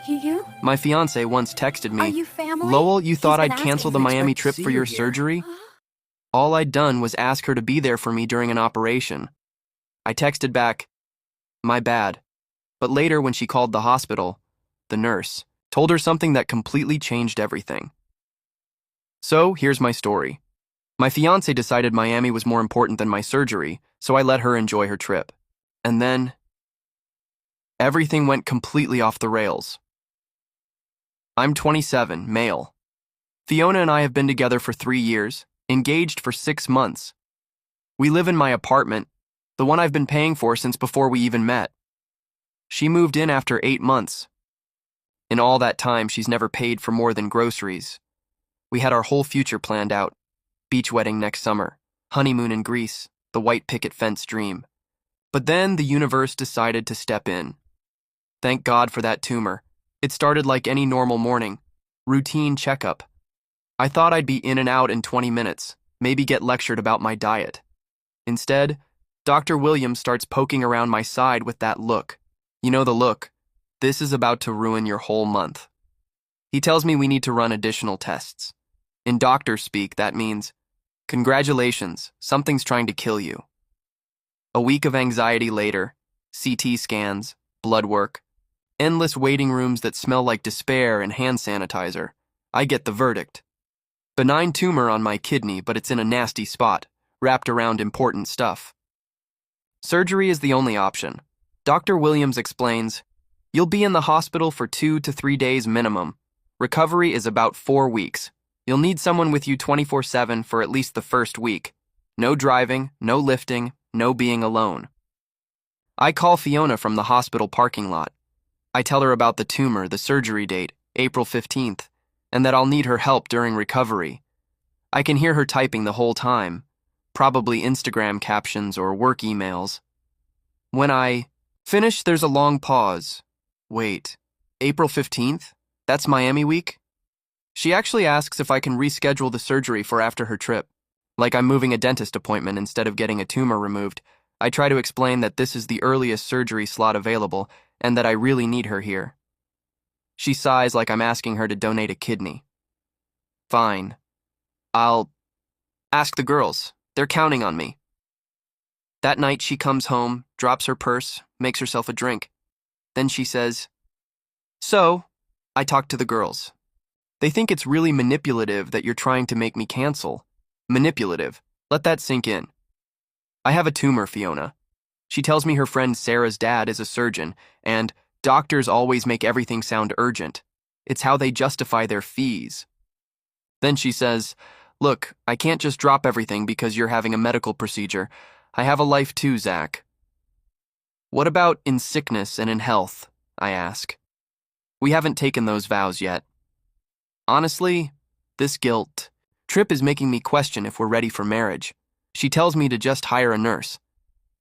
You? My fiancé once texted Are me, you family? "Lowell, you thought He's been I'd cancel asking the for it. Miami Expect to trip see for you your here. surgery?" All I'd done was ask her to be there for me during an operation. I texted back, "My bad." But later, when she called the hospital, the nurse told her something that completely changed everything. So, here's my story. My fiancé decided Miami was more important than my surgery, so I let her enjoy her trip. And then, everything went completely off the rails. I'm 27, male. Fiona and I have been together for 3 years, engaged for 6 months. We live in my apartment, the one I've been paying for since before we even met. She moved in after 8 months. In all that time, she's never paid for more than groceries. We had our whole future planned out. Beach wedding next summer, honeymoon in Greece, the white picket fence dream. But then the universe decided to step in. Thank God for that tumor. It started like any normal morning. Routine checkup. I thought I'd be in and out in 20 minutes, maybe get lectured about my diet. Instead, Dr. Williams starts poking around my side with that look. You know the look. This is about to ruin your whole month. He tells me we need to run additional tests. In doctor speak, that means, congratulations, something's trying to kill you. A week of anxiety later, CT scans, blood work, endless waiting rooms that smell like despair and hand sanitizer, I get the verdict. Benign tumor on my kidney, but it's in a nasty spot, wrapped around important stuff. Surgery is the only option. Dr. Williams explains, you'll be in the hospital for 2 to 3 days minimum. Recovery is about 4 weeks. You'll need someone with you 24/7 for at least the first week. No driving, no lifting, no being alone. I call Fiona from the hospital parking lot. I tell her about the tumor, the surgery date, April 15th, and that I'll need her help during recovery. I can hear her typing the whole time, probably Instagram captions or work emails. When I finish, there's a long pause. Wait, April 15th? That's Miami week? She actually asks if I can reschedule the surgery for after her trip. Like I'm moving a dentist appointment instead of getting a tumor removed. I try to explain that this is the earliest surgery slot available and that I really need her here. She sighs like I'm asking her to donate a kidney. Fine. I'll ask the girls. They're counting on me. That night she comes home, drops her purse, makes herself a drink. Then she says, "So, I talked to the girls. They think it's really manipulative that you're trying to make me cancel. Manipulative. Let that sink in. I have a tumor, Fiona. She tells me her friend Sarah's dad is a surgeon, and doctors always make everything sound urgent. It's how they justify their fees." Then she says, "Look, I can't just drop everything because you're having a medical procedure. I have a life too, Zach." "What about in sickness and in health?" I ask. We haven't taken those vows yet. Honestly, this guilt trip is making me question if we're ready for marriage. She tells me to just hire a nurse.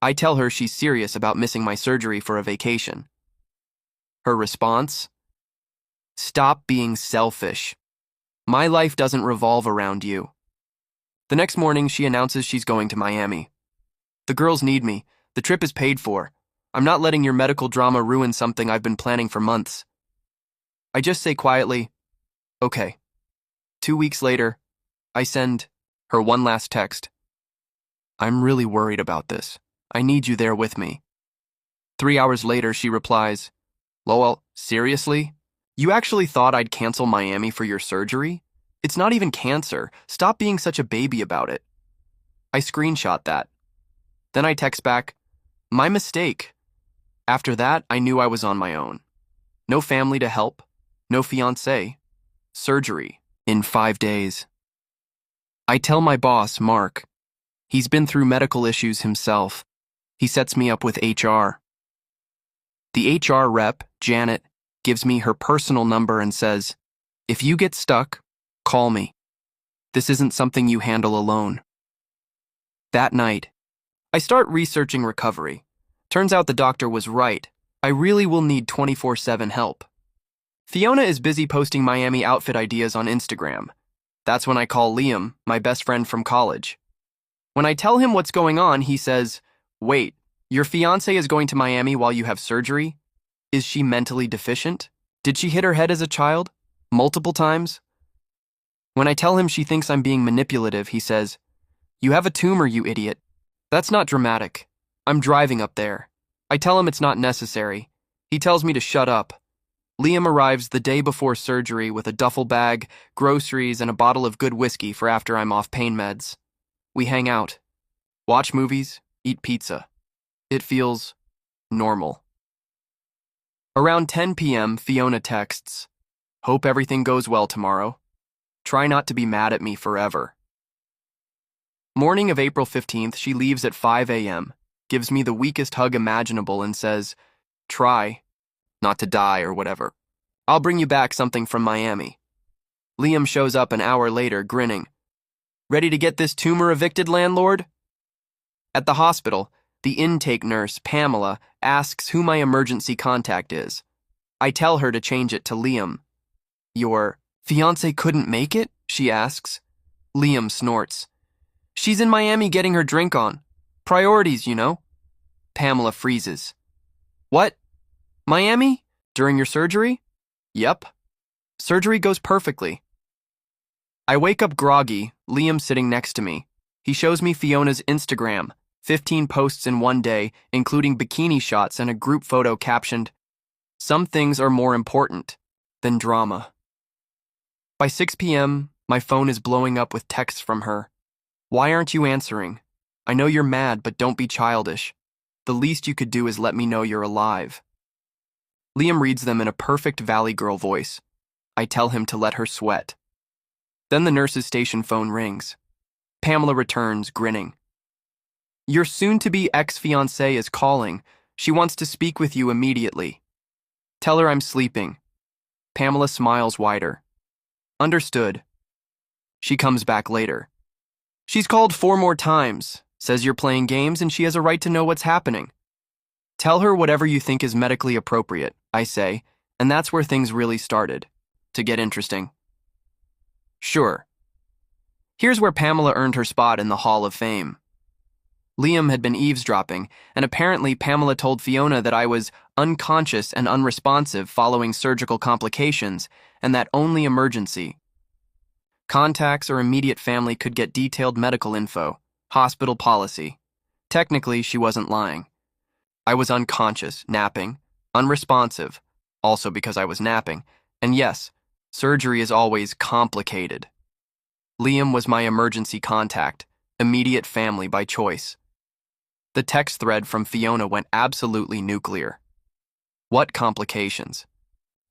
I tell her she's serious about missing my surgery for a vacation. Her response? Stop being selfish. My life doesn't revolve around you. The next morning, she announces she's going to Miami. The girls need me. The trip is paid for. I'm not letting your medical drama ruin something I've been planning for months. I just say quietly, okay. 2 weeks later, I send her one last text. I'm really worried about this. I need you there with me. 3 hours later, she replies, Lowell, seriously? You actually thought I'd cancel Miami for your surgery? It's not even cancer. Stop being such a baby about it. I screenshot that. Then I text back, my mistake. After that, I knew I was on my own. No family to help, no fiancé. Surgery in 5 days. I tell my boss, Mark. He's been through medical issues himself. He sets me up with HR. The HR rep, Janet, gives me her personal number and says, if you get stuck, call me. This isn't something you handle alone. That night, I start researching recovery. Turns out the doctor was right. I really will need 24/7 help. Fiona is busy posting Miami outfit ideas on Instagram. That's when I call Liam, my best friend from college. When I tell him what's going on, he says, wait, your fiancé is going to Miami while you have surgery? Is she mentally deficient? Did she hit her head as a child? Multiple times? When I tell him she thinks I'm being manipulative, he says, "You have a tumor, you idiot." That's not dramatic. I'm driving up there. I tell him it's not necessary. He tells me to shut up. Liam arrives the day before surgery with a duffel bag, groceries, and a bottle of good whiskey for after I'm off pain meds. We hang out, watch movies, eat pizza. It feels normal. Around 10 p.m., Fiona texts, "Hope everything goes well tomorrow. Try not to be mad at me forever." Morning of April 15th, she leaves at 5 a.m., gives me the weakest hug imaginable and says, "Try not to die or whatever. I'll bring you back something from Miami." Liam shows up an hour later, grinning. "Ready to get this tumor evicted, landlord?" At the hospital, the intake nurse, Pamela, asks who my emergency contact is. I tell her to change it to Liam. "Your fiancée couldn't make it?" she asks. Liam snorts. "She's in Miami getting her drink on. Priorities, you know." Pamela freezes. "What? Miami? During your surgery?" "Yep. Surgery goes perfectly." I wake up groggy, Liam sitting next to me. He shows me Fiona's Instagram, 15 posts in one day, including bikini shots and a group photo captioned, "Some things are more important than drama." By 6 p.m., my phone is blowing up with texts from her. "Why aren't you answering? I know you're mad, but don't be childish. The least you could do is let me know you're alive." Liam reads them in a perfect Valley Girl voice. I tell him to let her sweat. Then the nurse's station phone rings. Pamela returns, grinning. "Your soon-to-be ex-fiancée is calling. She wants to speak with you immediately. Tell her I'm sleeping." Pamela smiles wider. "Understood." She comes back later. "She's called 4 more times, says you're playing games and she has a right to know what's happening." "Tell her whatever you think is medically appropriate," I say, and that's where things really started to get interesting. Sure. Here's where Pamela earned her spot in the Hall of Fame. Liam had been eavesdropping, and apparently Pamela told Fiona that I was unconscious and unresponsive following surgical complications, and that only emergency contacts or immediate family could get detailed medical info, hospital policy. Technically, she wasn't lying. I was unconscious, napping, unresponsive, also because I was napping, and yes, surgery is always complicated. Liam was my emergency contact, immediate family by choice. The text thread from Fiona went absolutely nuclear. What complications?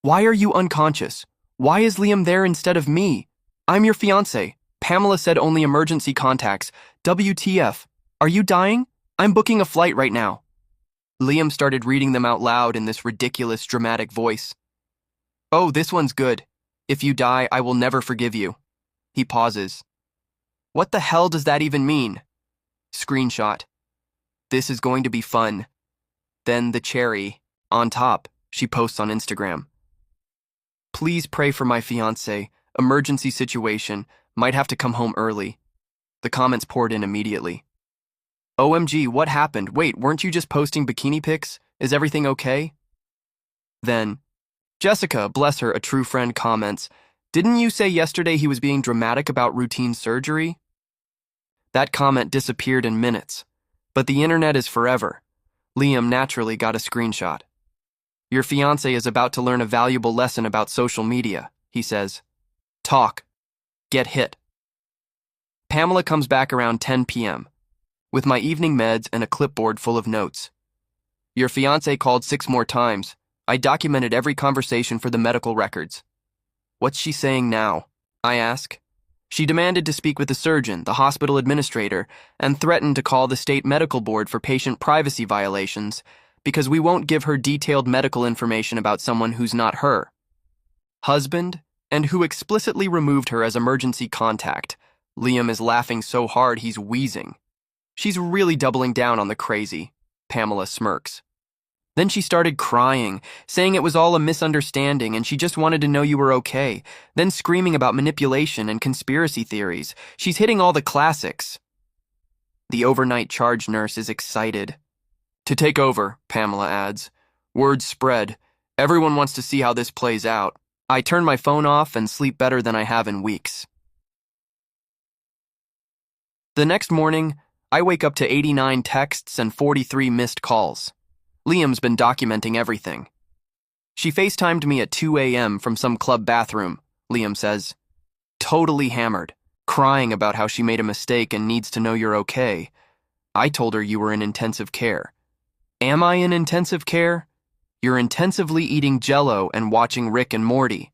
Why are you unconscious? Why is Liam there instead of me? I'm your fiancé. Pamela said only emergency contacts. WTF? Are you dying? I'm booking a flight right now. Liam started reading them out loud in this ridiculous, dramatic voice. Oh, this one's good. If you die, I will never forgive you. He pauses. What the hell does that even mean? Screenshot. This is going to be fun. Then the cherry. On top, she posts on Instagram. Please pray for my fiancé. Emergency situation. Might have to come home early. The comments poured in immediately. OMG, what happened? Wait, weren't you just posting bikini pics? Is everything okay? Then, Jessica, bless her, a true friend, comments, didn't you say yesterday he was being dramatic about routine surgery? That comment disappeared in minutes, but the internet is forever. Liam naturally got a screenshot. Your fiancé is about to learn a valuable lesson about social media, he says. Talk. Get hit. Pamela comes back around 10 p.m. with my evening meds and a clipboard full of notes. Your fiancé called 6 more times. I documented every conversation for the medical records. What's she saying now? I ask. She demanded to speak with the surgeon, the hospital administrator, and threatened to call the state medical board for patient privacy violations because we won't give her detailed medical information about someone who's not her husband and who explicitly removed her as emergency contact. Liam is laughing so hard he's wheezing. She's really doubling down on the crazy. Pamela smirks. Then she started crying, saying it was all a misunderstanding and she just wanted to know you were okay, then screaming about manipulation and conspiracy theories. She's hitting all the classics. The overnight charge nurse is excited. To take over, Pamela adds. Word spread. Everyone wants to see how this plays out. I turn my phone off and sleep better than I have in weeks. The next morning, I wake up to 89 texts and 43 missed calls. Liam's been documenting everything. She FaceTimed me at 2 a.m. from some club bathroom, Liam says. Totally hammered, crying about how she made a mistake and needs to know you're okay. I told her you were in intensive care. Am I in intensive care? You're intensively eating Jell-O and watching Rick and Morty.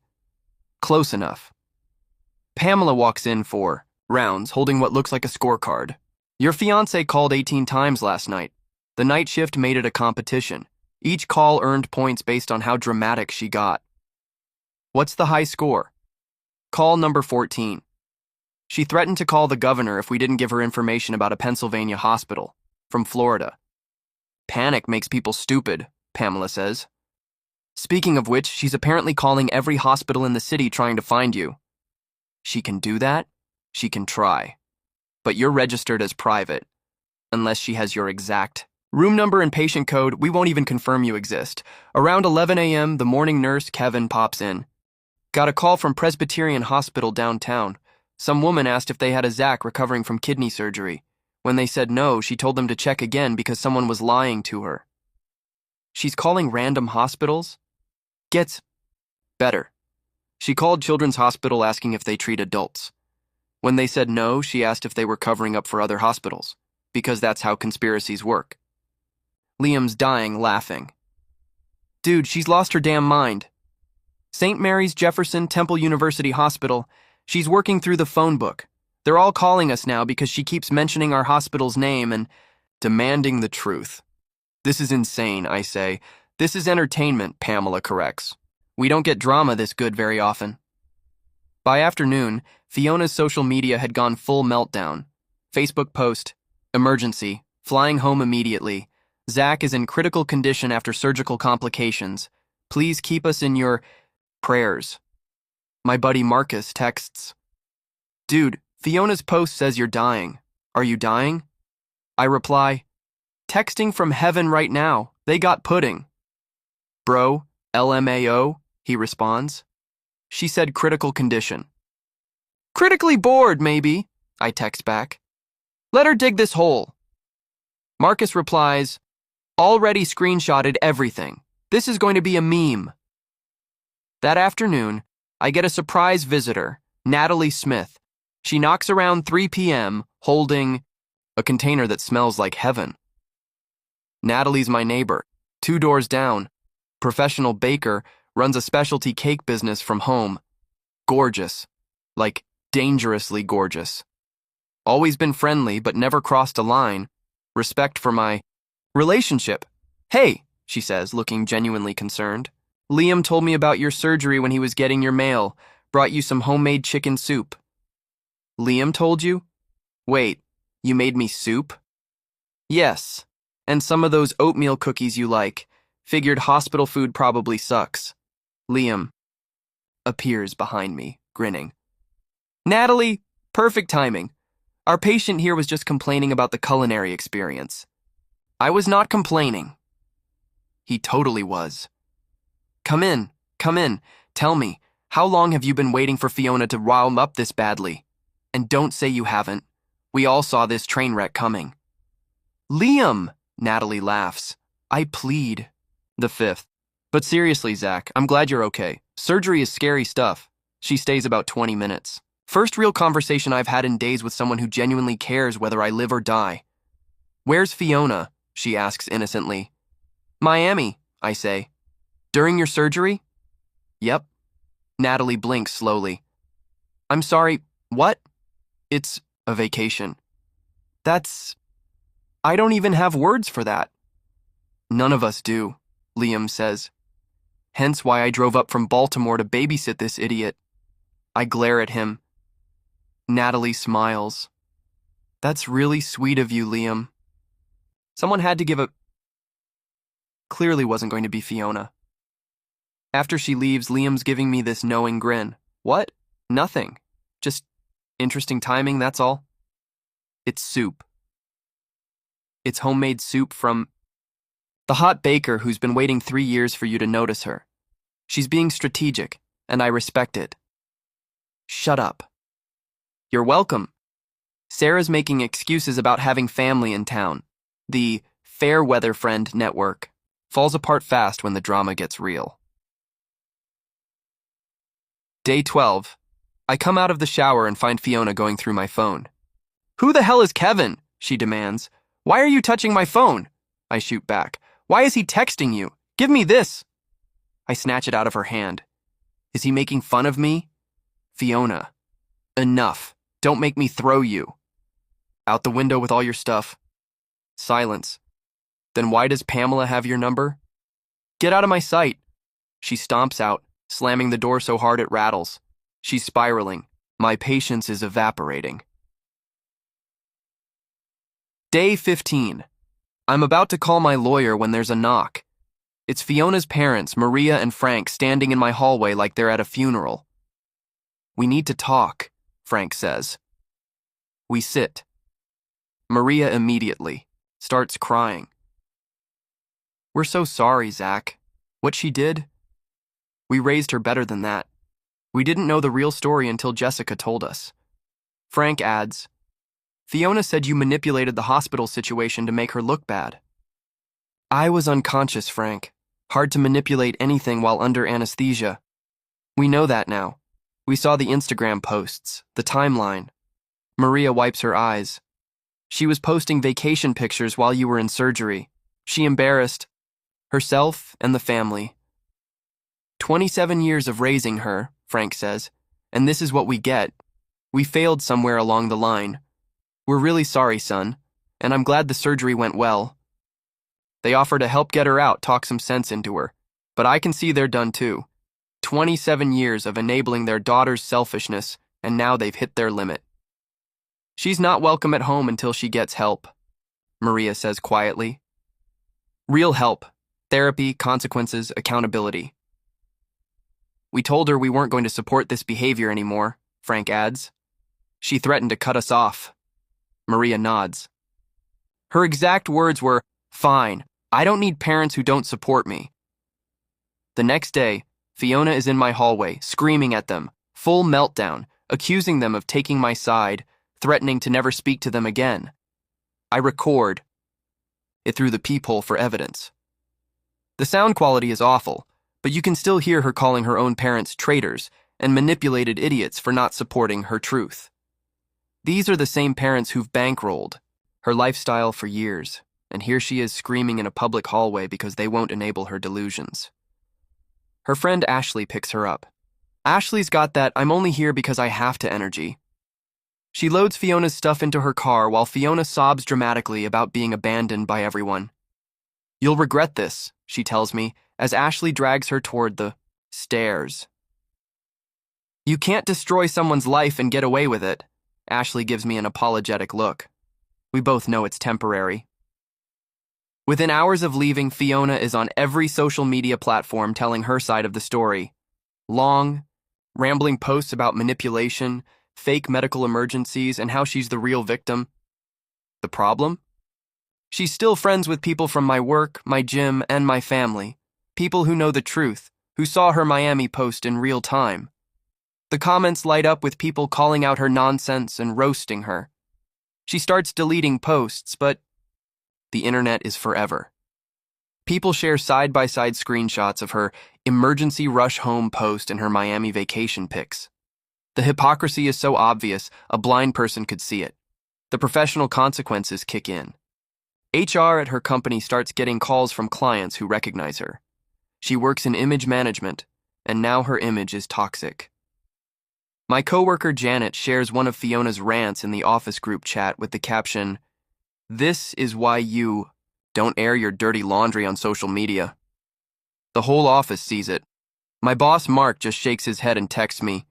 Close enough. Pamela walks in for rounds, holding what looks like a scorecard. Your fiancé called 18 times last night. The night shift made it a competition. Each call earned points based on how dramatic she got. What's the high score? Call number 14. She threatened to call the governor if we didn't give her information about a Pennsylvania hospital from Florida. Panic makes people stupid, Pamela says. Speaking of which, she's apparently calling every hospital in the city trying to find you. She can do that? She can try. But you're registered as private. Unless she has your exact room number and patient code, we won't even confirm you exist. Around 11 a.m., the morning nurse, Kevin, pops in. Got a call from Presbyterian Hospital downtown. Some woman asked if they had a Zach recovering from kidney surgery. When they said no, she told them to check again because someone was lying to her. She's calling random hospitals? Gets better. She called Children's Hospital asking if they treat adults. When they said no, she asked if they were covering up for other hospitals, because that's how conspiracies work. Liam's dying, laughing. Dude, she's lost her damn mind. St. Mary's Jefferson Temple University Hospital. She's working through the phone book. They're all calling us now because she keeps mentioning our hospital's name and demanding the truth. This is insane, I say. This is entertainment, Pamela corrects. We don't get drama this good very often. By afternoon, Fiona's social media had gone full meltdown. Facebook post, emergency, flying home immediately. Zach is in critical condition after surgical complications. Please keep us in your prayers. My buddy Marcus texts, Dude, Fiona's post says you're dying. Are you dying? I reply, Texting from heaven right now. They got pudding. Bro, LMAO, he responds. She said critical condition. Critically bored, maybe, I text back. Let her dig this hole. Marcus replies, Already screenshotted everything. This is going to be a meme. That afternoon, I get a surprise visitor, Natalie Smith. She knocks around 3 p.m., holding a container that smells like heaven. Natalie's my neighbor, 2 doors down. Professional baker, runs a specialty cake business from home. Gorgeous. Like, dangerously gorgeous. Always been friendly, but never crossed a line. Respect for my relationship. Hey, she says, looking genuinely concerned. Liam told me about your surgery when he was getting your mail. Brought you some homemade chicken soup. Liam told you? Wait, you made me soup? Yes, and some of those oatmeal cookies you like. Figured hospital food probably sucks. Liam appears behind me, grinning. Natalie, perfect timing. Our patient here was just complaining about the culinary experience. I was not complaining. He totally was. Come in. Tell me, how long have you been waiting for Fiona to rile up this badly? And don't say you haven't. We all saw this train wreck coming. Liam, Natalie laughs. I plead. The 5th. But seriously, Zach, I'm glad you're okay. Surgery is scary stuff. She stays about 20 minutes. First real conversation I've had in days with someone who genuinely cares whether I live or die. Where's Fiona? She asks innocently. Miami, I say. During your surgery? Yep. Natalie blinks slowly. I'm sorry, what? It's a vacation. I don't even have words for that. None of us do, Liam says. Hence why I drove up from Baltimore to babysit this idiot. I glare at him. Natalie smiles. That's really sweet of you, Liam. Someone had to give a... Clearly wasn't going to be Fiona. After she leaves, Liam's giving me this knowing grin. What? Nothing. Just interesting timing, that's all. It's soup. It's homemade soup from the hot baker who's been waiting 3 years for you to notice her. She's being strategic, and I respect it. Shut up. You're welcome. Sarah's making excuses about having family in town. The Fair Weather Friend network falls apart fast when the drama gets real. Day 12. I come out of the shower and find Fiona going through my phone. "Who the hell is Kevin?" she demands. "Why are you touching my phone?" I shoot back. "Why is he texting you? Give me this." I snatch it out of her hand. Is he making fun of me? Fiona. Enough. Don't make me throw you. Out the window with all your stuff. Silence. Then why does Pamela have your number? Get out of my sight. She stomps out, slamming the door so hard it rattles. She's spiraling. My patience is evaporating. Day 15. I'm about to call my lawyer when there's a knock. It's Fiona's parents, Maria and Frank, standing in my hallway like they're at a funeral. "We need to talk," Frank says. We sit. Maria immediately starts crying. "We're so sorry, Zach. What she did? We raised her better than that. We didn't know the real story until Jessica told us." Frank adds, "Fiona said you manipulated the hospital situation to make her look bad." I was unconscious, Frank. Hard to manipulate anything while under anesthesia. We know that now. We saw the Instagram posts, the timeline. Maria wipes her eyes. She was posting vacation pictures while you were in surgery. She embarrassed herself and the family. 27 years of raising her, Frank says, and this is what we get. We failed somewhere along the line. We're really sorry, son, and I'm glad the surgery went well. They offer to help get her out, talk some sense into her, but I can see they're done too. 27 years of enabling their daughter's selfishness, and now they've hit their limit. She's not welcome at home until she gets help, Maria says quietly. Real help, therapy, consequences, accountability. We told her we weren't going to support this behavior anymore, Frank adds. She threatened to cut us off. Maria nods. Her exact words were, "Fine, I don't need parents who don't support me." The next day, Fiona is in my hallway, screaming at them, full meltdown, accusing them of taking my side, threatening to never speak to them again. I record it through the peephole for evidence. The sound quality is awful, but you can still hear her calling her own parents traitors and manipulated idiots for not supporting her truth. These are the same parents who've bankrolled her lifestyle for years, and here she is screaming in a public hallway because they won't enable her delusions. Her friend Ashley picks her up. Ashley's got that "I'm only here because I have to" energy. She loads Fiona's stuff into her car while Fiona sobs dramatically about being abandoned by everyone. You'll regret this, she tells me, as Ashley drags her toward the stairs. You can't destroy someone's life and get away with it. Ashley gives me an apologetic look. We both know it's temporary. Within hours of leaving, Fiona is on every social media platform telling her side of the story. Long, rambling posts about manipulation, fake medical emergencies, and how she's the real victim. The problem? She's still friends with people from my work, my gym, and my family. People who know the truth, who saw her Miami post in real time. The comments light up with people calling out her nonsense and roasting her. She starts deleting posts, but the internet is forever. People share side-by-side screenshots of her emergency rush home post and her Miami vacation pics. The hypocrisy is so obvious, a blind person could see it. The professional consequences kick in. HR at her company starts getting calls from clients who recognize her. She works in image management, and now her image is toxic. My coworker Janet shares one of Fiona's rants in the office group chat with the caption, "This is why you don't air your dirty laundry on social media." The whole office sees it. My boss Mark just shakes his head and texts me,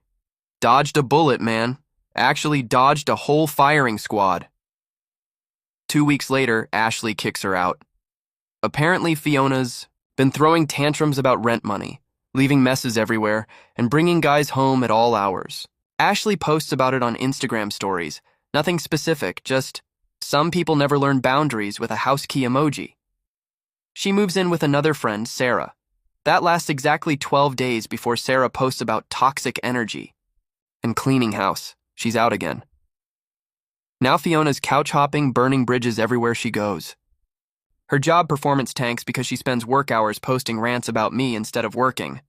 "Dodged a bullet, man. Actually dodged a whole firing squad." 2 weeks later, Ashley kicks her out. Apparently, Fiona's been throwing tantrums about rent money, leaving messes everywhere, and bringing guys home at all hours. Ashley posts about it on Instagram stories. Nothing specific, just some people never learn boundaries with a house key emoji. She moves in with another friend, Sarah. That lasts exactly 12 days before Sarah posts about toxic energy. And cleaning house. She's out again. Now Fiona's couch hopping, burning bridges everywhere she goes. Her job performance tanks because she spends work hours posting rants about me instead of working.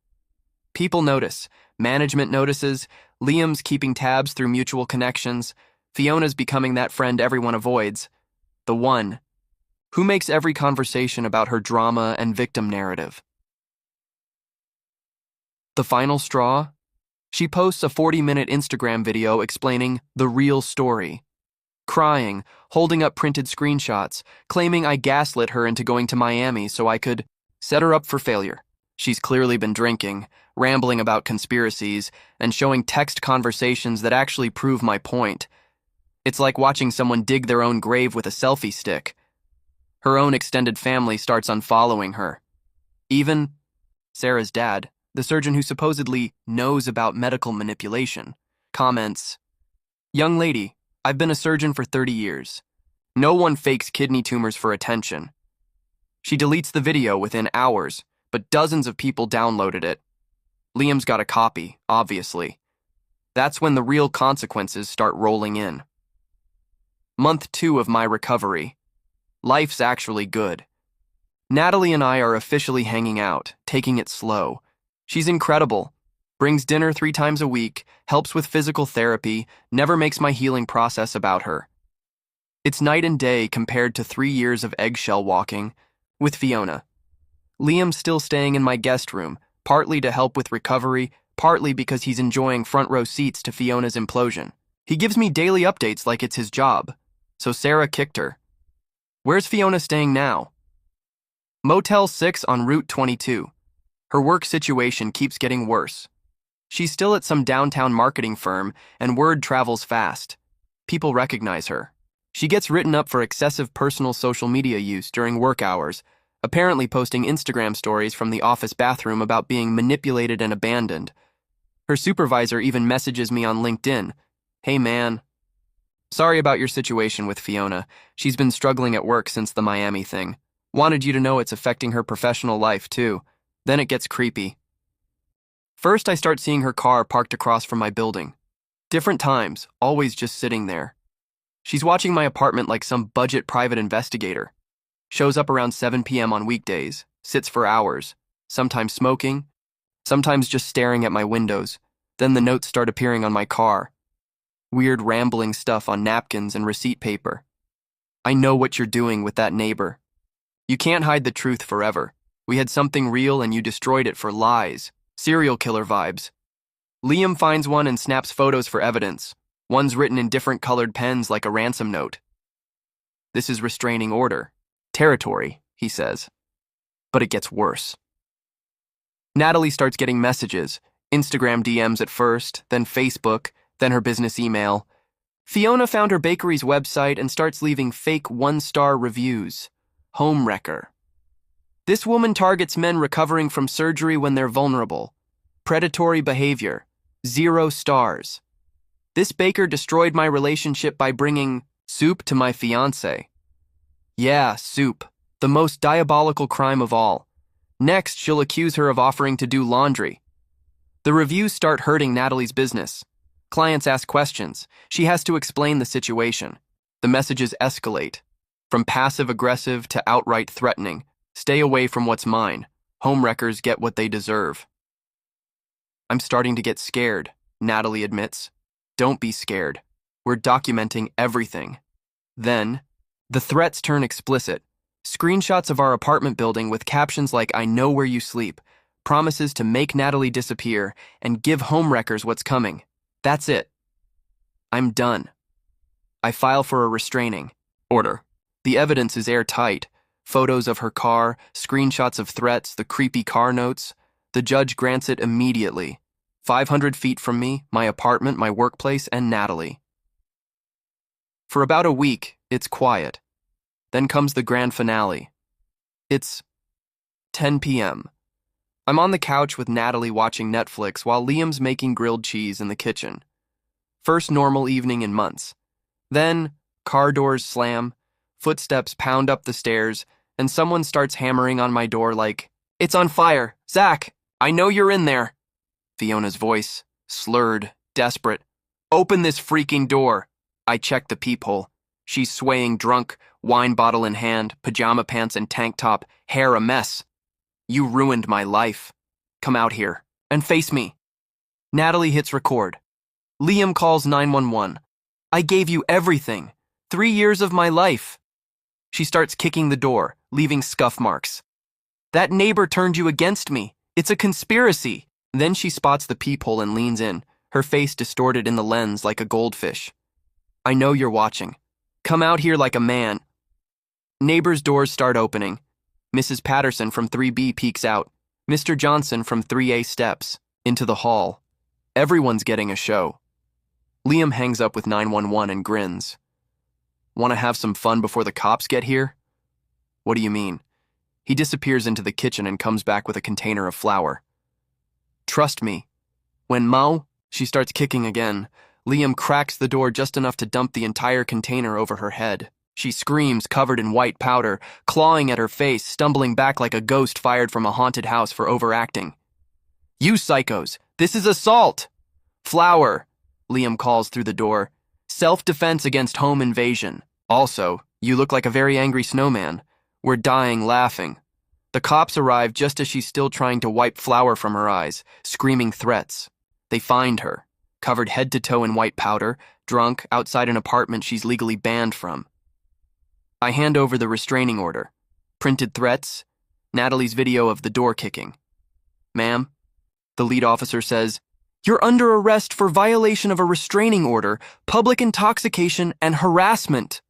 People notice. Management notices. Liam's keeping tabs through mutual connections. Fiona's becoming that friend everyone avoids. The one who makes every conversation about her drama and victim narrative. The final straw? She posts a 40-minute Instagram video explaining the real story. Crying, holding up printed screenshots, claiming I gaslit her into going to Miami so I could set her up for failure. She's clearly been drinking, rambling about conspiracies, and showing text conversations that actually prove my point. It's like watching someone dig their own grave with a selfie stick. Her own extended family starts unfollowing her. Even Sarah's dad, the surgeon who supposedly knows about medical manipulation, comments, "Young lady, I've been a surgeon for 30 years. No one fakes kidney tumors for attention." She deletes the video within hours, but dozens of people downloaded it. Liam's got a copy, obviously. That's when the real consequences start rolling in. Month 2 of my recovery. Life's actually good. Natalie and I are officially hanging out, taking it slow. She's incredible. Brings dinner 3 times a week, helps with physical therapy, never makes my healing process about her. It's night and day compared to 3 years of eggshell walking with Fiona. Liam's still staying in my guest room, partly to help with recovery, partly because he's enjoying front row seats to Fiona's implosion. He gives me daily updates like it's his job. So Sarah kicked her. Where's Fiona staying now? Motel 6 on Route 22. Her work situation keeps getting worse. She's still at some downtown marketing firm, and word travels fast. People recognize her. She gets written up for excessive personal social media use during work hours, apparently posting Instagram stories from the office bathroom about being manipulated and abandoned. Her supervisor even messages me on LinkedIn, "Hey man, sorry about your situation with Fiona. She's been struggling at work since the Miami thing. Wanted you to know it's affecting her professional life too." Then it gets creepy. First, I start seeing her car parked across from my building. Different times, always just sitting there. She's watching my apartment like some budget private investigator. Shows up around 7 p.m. on weekdays, sits for hours, sometimes smoking, sometimes just staring at my windows. Then the notes start appearing on my car. Weird rambling stuff on napkins and receipt paper. "I know what you're doing with that neighbor. You can't hide the truth forever. We had something real and you destroyed it for lies. Serial killer vibes." Liam finds one and snaps photos for evidence. One's written in different colored pens like a ransom note. "This is restraining order. Territory," he says. But it gets worse. Natalie starts getting messages, Instagram DMs at first, then Facebook, then her business email. Fiona found her bakery's website and starts leaving fake 1-star reviews. Homewrecker. This woman targets men recovering from surgery when they're vulnerable. Predatory behavior. 0 stars. This baker destroyed my relationship by bringing soup to my fiancé. Yeah, soup. The most diabolical crime of all. Next, she'll accuse her of offering to do laundry. The reviews start hurting Natalie's business. Clients ask questions. She has to explain the situation. The messages escalate. From passive-aggressive to outright threatening. "Stay away from what's mine. Homewreckers get what they deserve." "I'm starting to get scared," Natalie admits. "Don't be scared. We're documenting everything." Then, the threats turn explicit. Screenshots of our apartment building with captions like "I know where you sleep," promises to make Natalie disappear and give homewreckers what's coming. That's it. I'm done. I file for a restraining order. The evidence is airtight. Photos of her car, screenshots of threats, the creepy car notes. The judge grants it immediately. 500 feet from me, my apartment, my workplace, and Natalie. For about a week, it's quiet. Then comes the grand finale. It's 10 p.m. I'm on the couch with Natalie watching Netflix while Liam's making grilled cheese in the kitchen. First normal evening in months. Then, car doors slam, footsteps pound up the stairs, and someone starts hammering on my door like, "It's on fire! Zach, I know you're in there. Fiona's voice, slurred, desperate. Open this freaking door. I check the peephole. She's swaying drunk, wine bottle in hand, pajama pants and tank top, hair a mess. You ruined my life. Come out here and face me. Natalie hits record. Liam calls 911. I gave you everything. 3 years of my life. She starts kicking the door, leaving scuff marks. That neighbor turned you against me. It's a conspiracy. Then she spots the peephole and leans in, her face distorted in the lens like a goldfish. I know you're watching. Come out here like a man. Neighbors' doors start opening. Mrs. Patterson from 3B peeks out. Mr. Johnson from 3A steps into the hall. Everyone's getting a show. Liam hangs up with 911 and grins. Want to have some fun before the cops get here? What do you mean? He disappears into the kitchen and comes back with a container of flour. Trust me. When she starts kicking again. Liam cracks the door just enough to dump the entire container over her head. She screams, covered in white powder, clawing at her face, stumbling back like a ghost fired from a haunted house for overacting. You psychos, this is assault! Flour, Liam calls through the door. Self-defense against home invasion. Also, you look like a very angry snowman. We're dying laughing. The cops arrive just as she's still trying to wipe flour from her eyes, screaming threats. They find her, covered head to toe in white powder, drunk, outside an apartment she's legally banned from. I hand over the restraining order. Printed threats, Natalie's video of the door kicking. Ma'am, the lead officer says, you're under arrest for violation of a restraining order, public intoxication, and harassment.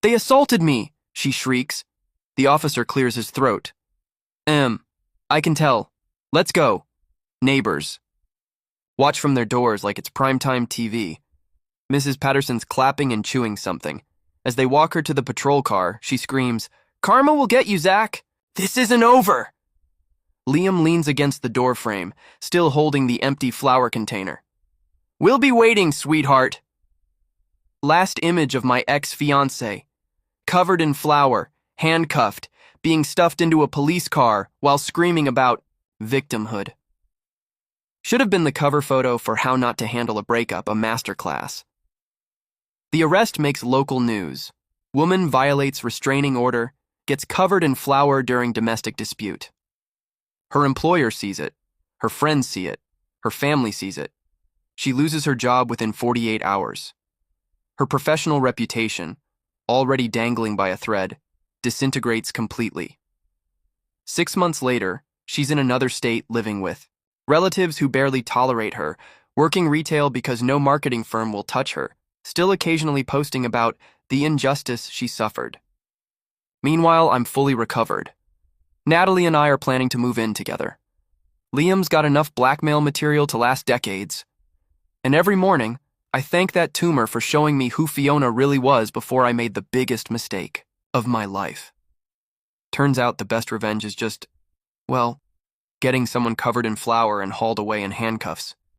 They assaulted me, she shrieks. The officer clears his throat. I can tell. Let's go. Neighbors. Watch from their doors like it's primetime TV. Mrs. Patterson's clapping and chewing something. As they walk her to the patrol car, she screams, Karma will get you, Zach. This isn't over. Liam leans against the doorframe, still holding the empty flour container. We'll be waiting, sweetheart. Last image of my ex-fiancée. Covered in flour, handcuffed, being stuffed into a police car while screaming about victimhood. Should have been the cover photo for How Not to Handle a Breakup, a masterclass. The arrest makes local news. Woman violates restraining order, gets covered in flour during domestic dispute. Her employer sees it. Her friends see it. Her family sees it. She loses her job within 48 hours. Her professional reputation, already dangling by a thread, disintegrates completely. 6 months later, she's in another state living with relatives who barely tolerate her, working retail because no marketing firm will touch her, still occasionally posting about the injustice she suffered. Meanwhile, I'm fully recovered. Natalie and I are planning to move in together. Liam's got enough blackmail material to last decades. And every morning, I thank that tumor for showing me who Fiona really was before I made the biggest mistake of my life. Turns out the best revenge is just, well, getting someone covered in flour and hauled away in handcuffs.